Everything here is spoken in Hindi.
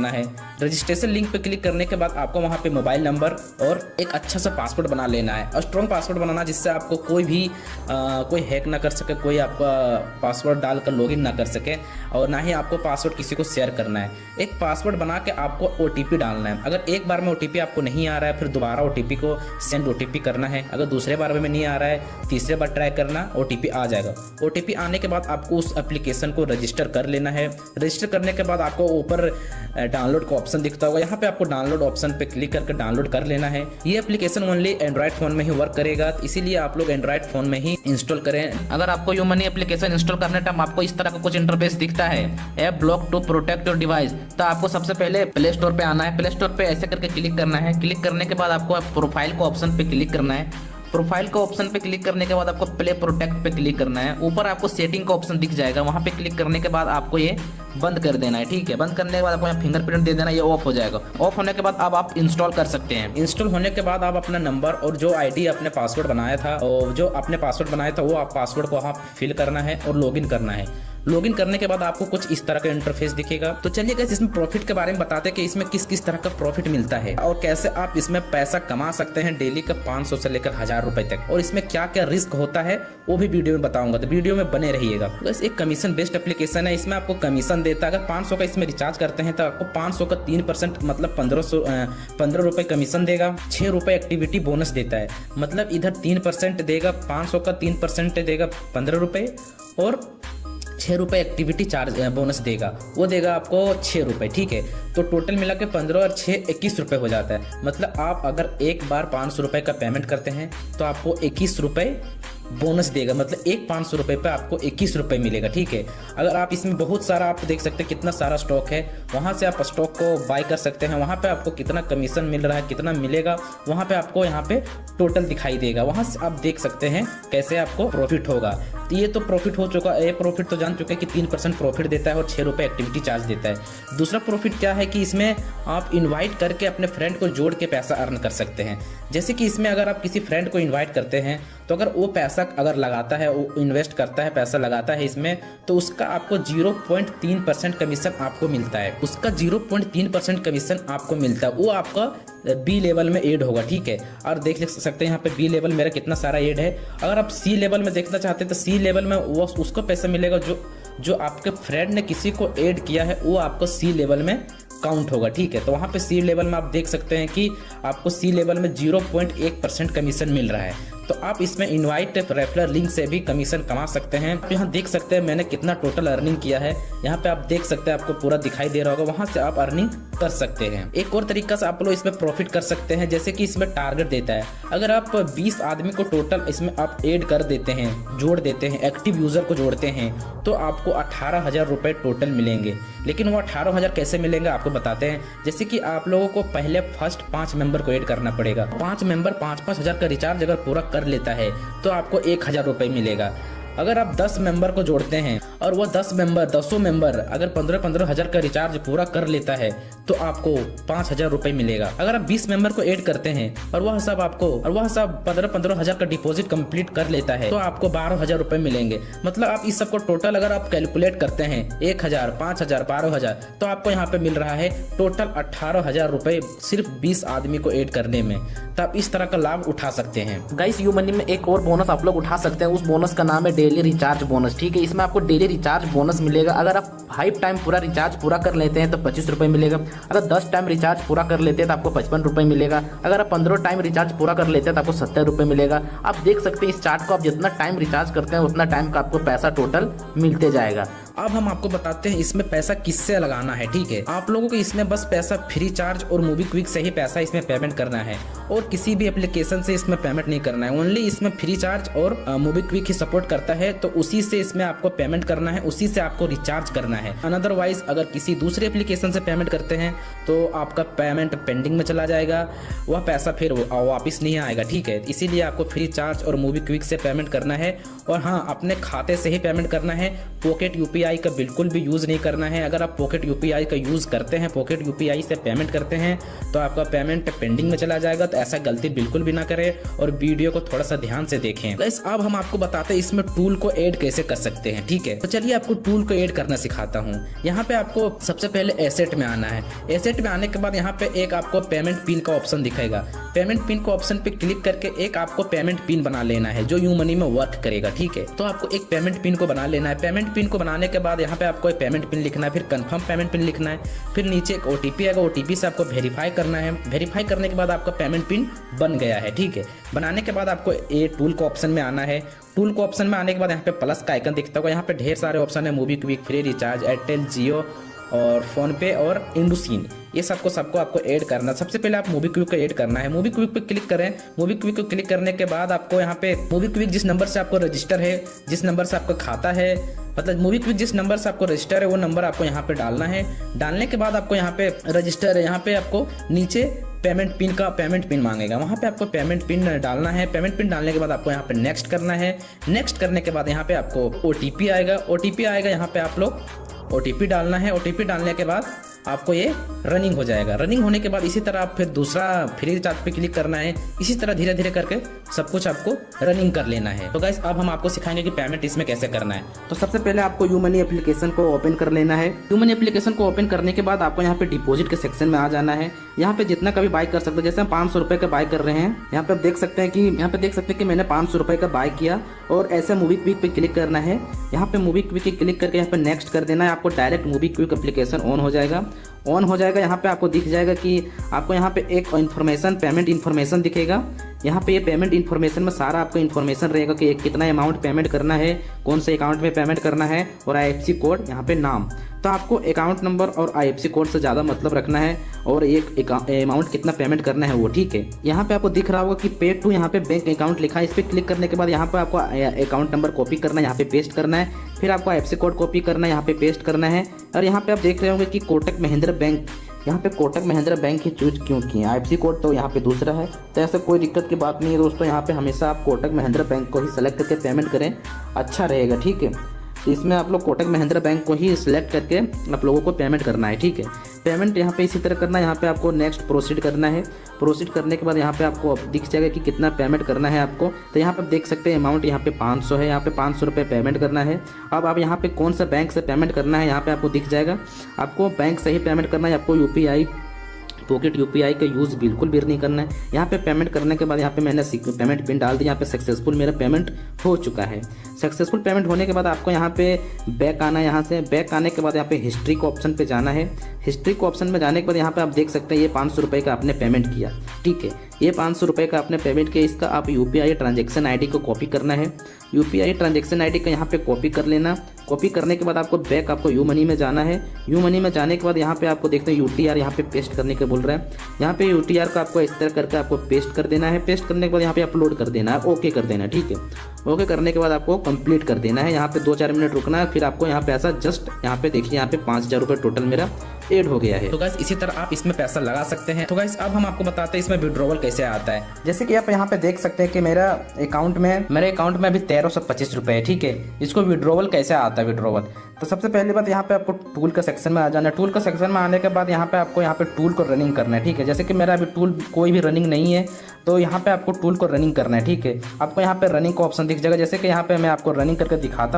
करना है। रजिस्ट्रेशन लिंक पे क्लिक करने के बाद आपको वहाँ पे मोबाइल नंबर और एक अच्छा सा पासवर्ड बना लेना है, और स्ट्रॉन्ग पासवर्ड बनाना जिससे आपको कोई भी कोई हैक ना कर सके, कोई आपका पासवर्ड डालकर लॉगिन ना कर सके, और ना ही आपको पासवर्ड किसी को शेयर करना है। एक पासवर्ड बना के आपको OTP डालना है। अगर एक बार में OTP आपको नहीं आ रहा है, फिर दोबारा OTP को सेंड OTP करना है। अगर दूसरे बार में नहीं आ रहा है, तीसरे बार ट्राई करना, OTP आ जाएगा। OTP आने के बाद आपको उस एप्लीकेशन को रजिस्टर कर लेना है। रजिस्टर करने के बाद आपको ऊपर डाउनलोड का ऑप्शन दिखता होगा, यहाँ पे आपको डाउनलोड ऑप्शन पे क्लिक करके डाउनलोड कर लेना है। ये एप्लीकेशन ओनली एंड्रॉइड फोन में ही वर्क करेगा, इसीलिए आप लोग एंड्रॉइड फोन में ही इंस्टॉल करें। अगर आपको यूमनी एप्लीकेशन इंस्टॉल करने टाइम आपको इस तरह का कुछ इंटरफेस दिखता है, app block to protect your device, तो आपको सबसे पहले प्ले स्टोर पे आना है। प्ले स्टोर पे ऐसे करके क्लिक करना है। क्लिक करने के बाद आपको प्रोफाइल को ऑप्शन पे क्लिक करना है। प्रोफाइल का ऑप्शन पे क्लिक करने के बाद आपको प्ले प्रोटेक्ट पे क्लिक करना है। ऊपर आपको सेटिंग का ऑप्शन दिख जाएगा, वहां पे क्लिक करने के बाद आपको ये बंद कर देना है। ठीक है, बंद करने के बाद आपको यहाँ फिंगरप्रिंट दे देना, ये ऑफ हो जाएगा। ऑफ होने के बाद अब आप इंस्टॉल कर सकते हैं। इंस्टॉल होने के बाद आप अपना नंबर और जो ID अपने पासवर्ड बनाया था, और जो आपने पासवर्ड बनाया था वो आप पासवर्ड को वहाँ फिल करना है और लॉगिन करना है। लॉगिन करने के बाद आपको कुछ इस तरह का इंटरफेस दिखेगा। तो चलिए गाइस, इसमें प्रॉफिट के बारे में बताते हैं कि इसमें किस किस तरह का प्रॉफिट मिलता है और कैसे आप इसमें पैसा कमा सकते हैं डेली का 500 से लेकर 1000 रुपए तक, और इसमें क्या क्या रिस्क होता है वो भी वीडियो में बताऊंगा, तो वीडियो में बने रहिएगा। बस एक कमीशन बेस्ड एप्लीकेशन है, इसमें आपको कमीशन देता है। अगर 500 का इसमें रिचार्ज करते हैं तो आपको 500 का 3% मतलब 15 रुपए कमीशन देगा। 6 रुपए एक्टिविटी बोनस देता है, मतलब इधर 3% देगा, 500 का 3% देगा 15 रुपए, और 6 रुपये एक्टिविटी चार्ज बोनस देगा, वो देगा आपको 6 रुपये। ठीक है, तो टोटल मिला के 15 और 6 21 रुपये हो जाता है। मतलब आप अगर एक बार 500 रुपये का पेमेंट करते हैं तो आपको 21 रुपये बोनस देगा, मतलब एक 500 रुपये पे आपको 21 रुपये मिलेगा। ठीक है, अगर आप इसमें बहुत सारा आप देख सकते हैं कितना सारा स्टॉक है, वहाँ से आप स्टॉक को बाय कर सकते हैं। वहाँ पे आपको कितना कमीशन मिल रहा है, कितना मिलेगा, वहाँ पे आपको यहाँ पे टोटल दिखाई देगा। वहाँ से आप देख सकते हैं कैसे आपको प्रॉफिट होगा। तो ये तो प्रॉफिट हो चुका है, ये प्रॉफिट तो जान चुके हैं कि 3% प्रॉफिट देता है और 6 रुपये एक्टिविटी चार्ज देता है। दूसरा प्रॉफिट क्या है कि इसमें आप इन्वाइट करके अपने फ्रेंड को जोड़ के पैसा अर्न कर सकते हैं। जैसे कि इसमें अगर आप किसी फ्रेंड को इन्वाइट करते हैं तो अगर वो पैसा अगर लगाता है, वो इन्वेस्ट करता है, पैसा लगाता है इसमें, तो उसका आपको 0.3% कमीशन आपको मिलता है। उसका 0.3% कमीशन आपको मिलता है, वो आपका B लेवल में ऐड होगा। ठीक है, और देख सकते हैं यहाँ पे B लेवल मेरा कितना सारा ऐड है। अगर आप C लेवल में देखना चाहते हैं तो C लेवल में वो उसको पैसा मिलेगा जो आपके फ्रेंड ने किसी को ऐड किया है, वो आपको C लेवल में काउंट होगा। ठीक है, तो वहाँ पे C लेवल में आप देख सकते हैं कि आपको C लेवल में 0.1% कमीशन मिल रहा है। तो आप इसमें इनवाइट रेफरल लिंक से भी कमीशन कमा सकते हैं। आप यहाँ देख सकते हैं मैंने कितना टोटल अर्निंग किया है, यहाँ पे आप देख सकते हैं, आपको पूरा दिखाई दे रहा होगा, वहाँ से आप अर्निंग कर सकते हैं। एक और तरीका से आप लोग इसमें प्रॉफिट कर सकते हैं, जैसे कि इसमें टारगेट देता है। अगर आप 20 आदमी को टोटल इसमें आप ऐड कर देते हैं, जोड़ देते हैं, एक्टिव यूजर को जोड़ते हैं, तो आपको 18,000 रुपये टोटल मिलेंगे। लेकिन वो 18,000 कैसे मिलेंगे आपको बताते हैं। जैसे कि आप लोगों को पहले फर्स्ट 5 मेंबर को ऐड करना पड़ेगा। 5 मेंबर 5-5 हज़ार का रिचार्ज अगर पूरा कर लेता है तो आपको 1,000 रुपये मिलेगा। अगर आप 10 मेंबर को जोड़ते हैं और वो 10 मेंबर अगर 15-15 हज़ार का रिचार्ज पूरा कर लेता है तो आपको 5,000 रुपये मिलेगा। अगर आप 20 मेंबर को ऐड करते हैं और वह सब 15-15 हज़ार का डिपॉजिट कंप्लीट कर लेता है तो आपको 12,000 रुपये मिलेंगे। मतलब आप इस सबको टोटल अगर आप कैलकुलेट करते हैं 1,000, 5,000, 12,000, तो आपको यहाँ पे मिल रहा है टोटल 18,000 रुपये सिर्फ 20 आदमी को ऐड करने में। तो आप इस तरह का लाभ उठा सकते हैं। गाइस, यू मनी में एक और बोनस आप लोग उठा सकते हैं, उस बोनस का नाम है डेली रिचार्ज बोनस। ठीक है, इसमें आपको डेली रिचार्ज बोनस मिलेगा। अगर आप 5 टाइम पूरा रिचार्ज पूरा कर लेते हैं तो 25 रुपये मिलेगा। अगर 10 टाइम रिचार्ज पूरा कर लेते हैं तो आपको 55 रुपये मिलेगा। अगर आप 15 टाइम रिचार्ज पूरा कर लेते हैं तो आपको 70 रुपये मिलेगा। आप देख सकते हैं इस चार्ट को, आप जितना टाइम रिचार्ज करते हैं उतना टाइम का आपको पैसा टोटल मिलते जाएगा। अब हम आपको बताते हैं इसमें पैसा किससे लगाना है। ठीक है, आप लोगों को इसमें बस पैसा फ्री चार्ज और मूवी क्विक से ही पैसा इसमें पेमेंट करना है और किसी भी एप्लीकेशन से इसमें पेमेंट नहीं करना है। ओनली इसमें फ्री चार्ज और मूवी क्विक ही सपोर्ट करता है, तो उसी से इसमें आपको पेमेंट करना है, उसी से आपको रिचार्ज करना है। अदरवाइज अगर किसी दूसरे एप्लीकेशन से पेमेंट करते हैं तो आपका पेमेंट पेंडिंग में चला जाएगा, वह पैसा फिर वापस नहीं आएगा। ठीक है, इसीलिए आपको फ्री चार्ज और मूवी क्विक से पेमेंट करना है। और हाँ, अपने खाते से ही पेमेंट करना है। पॉकेट UPI यूपीआई का बिल्कुल भी यूज़ नहीं करना है। अगर आप पॉकेट यूपीआई का यूज़ करते हैं, पॉकेट यूपीआई से पेमेंट करते हैं, तो आपका पेमेंट पेंडिंग में चला जाएगा। तो ऐसा गलती बिल्कुल भी ना करें और वीडियो को थोड़ा सा ध्यान से देखें। गाइस अब हम आपको बताते हैं इसमें टूल को ऐड कैसे कर सकते हैं, ठीक है। तो चलिए आपको टूल को ऐड करना सिखाता हूँ। यहाँ पे आपको सबसे पहले एसेट में आना है। एसेट में आने के बाद यहाँ पे एक आपको पेमेंट पिन का ऑप्शन दिखेगा। पेमेंट पिन को ऑप्शन पे क्लिक करके एक आपको पेमेंट पिन बना लेना है जो यू मनी में वर्क करेगा, ठीक है। तो आपको एक पेमेंट पिन को बना लेना है। पेमेंट पिन को बनाने के बाद यहाँ पे आपको एक पेमेंट पिन लिखना है, फिर कंफर्म पेमेंट पिन लिखना है, फिर नीचे एक ओटीपी आएगा, ओटीपी से आपको वेरीफाई करना है। वेरीफाई करने के बाद आपका पेमेंट पिन बन गया है, ठीक है। बनाने के बाद आपको ये टूल को ऑप्शन में आना है। टूल को ऑप्शन में आने के बाद यहाँ पे प्लस का आइकन दिखता होगा। यहाँ पे ढेर सारे ऑप्शन है, MobiKwik, free recharge, Airtel, Jio और फोनपे और इंडोसिन। ये सबको आपको ऐड करना। सबसे पहले आप मूवी क्विक को ऐड करना है। मूवी क्विक पे क्लिक करें। मूवी क्विक को क्लिक करने के बाद आपको यहाँ पे मूवी क्विक जिस नंबर से आपको रजिस्टर है, जिस नंबर से आपका खाता है, मतलब मूवी क्विक जिस नंबर से आपको रजिस्टर है वो नंबर आपको यहाँ पे डालना है। डालने के बाद आपको यहाँ पे रजिस्टर है, यहाँ पे आपको नीचे पेमेंट पिन का पेमेंट पिन मांगेगा, वहाँ पे आपको पेमेंट पिन डालना है। पेमेंट पिन डालने के बाद आपको यहाँ पे नेक्स्ट करना है। नेक्स्ट करने के बाद यहाँ पे आपको ओटीपी आएगा। ओटीपी आएगा, यहाँ पे आप लोग ओटीपी डालना है। ओटीपी डालने के बाद आपको ये रनिंग हो जाएगा। रनिंग होने के बाद इसी तरह आप फिर दूसरा फ्री रिचार्ज पे क्लिक करना है। इसी तरह धीरे धीरे करके सब कुछ आपको रनिंग कर लेना है। तो गाइस अब हम आपको सिखाएंगे कि पेमेंट इसमें कैसे करना है। तो सबसे पहले आपको यू मनी एप्लीकेशन को ओपन कर लेना है। यू मनी एप्लीकेशन को ओपन करने के बाद आपको यहाँ पे डिपॉजिट के सेक्शन में आ जाना है। यहाँ पे जितना का भी बाय कर सकते हो, जैसे हम 500 रुपये का बाय कर रहे हैं, यहाँ पे आप देख सकते हैं कि मैंने 500 रुपये का बाय किया। और ऐसे मूवी क्विक पे क्लिक करना है। यहाँ पे मूवी क्विक क्लिक करके यहाँ पे नेक्स्ट कर देना है। आपको direct movie quick application on हो जाएगा। यहाँ पे आपको दिख जाएगा कि आपको यहाँ पे एक इन्फॉर्मेशन, पेमेंट इन्फॉर्मेशन दिखेगा। यहाँ पे ये पेमेंट इन्फॉर्मेशन में सारा आपको इन्फॉर्मेशन रहेगा कि कितना अमाउंट पेमेंट करना है, कौन से अकाउंट में पेमेंट करना है और आईएफएससी कोड, यहाँ पे नाम। तो आपको अकाउंट नंबर और आईएफएससी कोड से ज़्यादा मतलब रखना है और एक अमाउंट कितना पेमेंट करना है वो, ठीक है। यहाँ पे आपको दिख रहा होगा कि पे टू, यहाँ पे बैंक अकाउंट लिखा है। इस पर क्लिक करने के बाद यहाँ पे आपको अकाउंट नंबर कॉपी करना है, यहाँ पे पेस्ट करना है। फिर आपको आईएफएससी कोड कॉपी करना है, यहाँ पे पेस्ट करना है। और यहाँ पे आप देख रहे होंगे कि कोटक महिंद्रा बैंक, यहाँ पे कोटक महिंद्रा बैंक ही चूज क्यों किया, आईएफएससी कोड तो यहाँ पे दूसरा है। तो ऐसे कोई दिक्कत की बात नहीं है दोस्तों। यहाँ पे हमेशा आप कोटक महिंद्रा बैंक को ही सेलेक्ट करके पेमेंट करें, अच्छा रहेगा, ठीक है। इसमें आप लोग कोटक महिंद्रा बैंक को ही सिलेक्ट करके आप लोगों को पेमेंट करना है, ठीक है। पेमेंट यहाँ पे इसी तरह करना है। यहाँ पे आपको नेक्स्ट प्रोसीड करना है। प्रोसीड करने के बाद यहाँ पे आपको दिख जाएगा कि कितना पेमेंट करना है आपको। तो यहाँ पे आप देख सकते हैं अमाउंट यहाँ पे 500 है। यहाँ पे 500 रुपये पेमेंट करना है। अब आप यहाँ पे कौन सा बैंक से पेमेंट करना है यहाँ पे आपको दिख जाएगा। आपको बैंक से ही पेमेंट करना है। आपको यूपीआई, पॉकेट यूपीआई का यूज़ बिल्कुल भी नहीं करना है। यहाँ पे पेमेंट करने के बाद यहाँ पे मैंने पेमेंट पिन डाल दिया। यहाँ पे सक्सेसफुल मेरा पेमेंट हो चुका है। सक्सेसफुल पेमेंट होने के बाद आपको यहाँ पे बैक आना है। यहाँ से बैक आने के बाद यहाँ पे हिस्ट्री को ऑप्शन पे जाना है। हिस्ट्री को ऑप्शन में जाने के बाद यहाँ पे आप देख सकते हैं ये 500 रुपये का आपने पेमेंट किया, ठीक है। ये 500 रुपये का आपने पेमेंट किया। इसका आप यूपीआई ट्रांजैक्शन आईडी को कॉपी करना है। यूपीआई ट्रांजैक्शन आईडी का यहाँ पे कॉपी कर लेना। कॉपी करने के बाद आपको बैक आपको यू मनी में जाना है। यू मनी में जाने के बाद यहाँ पे आपको देखते हैं यूटीआर यहाँ पे पेस्ट करने के बोल रहा है। यहाँ पे यूटीआर का आपको इस तरह करके आपको पेस्ट कर देना है। पेस्ट करने के बाद यहाँ पे अपलोड कर देना है, ओके कर देना है, ठीक है। ओके करने के बाद आपको कंप्लीट कर देना है। यहाँ पे 2-4 मिनट रुकना है। फिर आपको यहाँ पे ऐसा जस्ट यहाँ पे देखिए यहाँ पे 5000 रुपये टोटल मेरा ऐड हो गया है। तो गाइस इसी तरह आप इसमें पैसा लगा सकते हैं। तो गाइस अब हम आपको बताते हैं इसमें विड्रॉवल कैसे आता है। जैसे कि आप यहाँ पे देख सकते हैं कि मेरे अकाउंट में अभी 1325 रुपये है, ठीक है। इसको विड्रॉवल कैसे आता है विड्रॉवल। तो सबसे पहली बात यहाँ पे आपको टूल का सेक्शन में आ जाना है। टूल का सेक्शन में आने के बाद यहाँ पे आपको यहाँ पे टूल को रनिंग करना है, ठीक है। जैसे कि मेरा अभी टूल कोई भी रनिंग नहीं है, तो यहाँ पे आपको टूल को रनिंग करना है, ठीक है। आपको यहाँ पे रनिंग का ऑप्शन दिख जाएगा। जैसे कि यहाँ पे मैं आपको रनिंग करके दिखाता हूँ।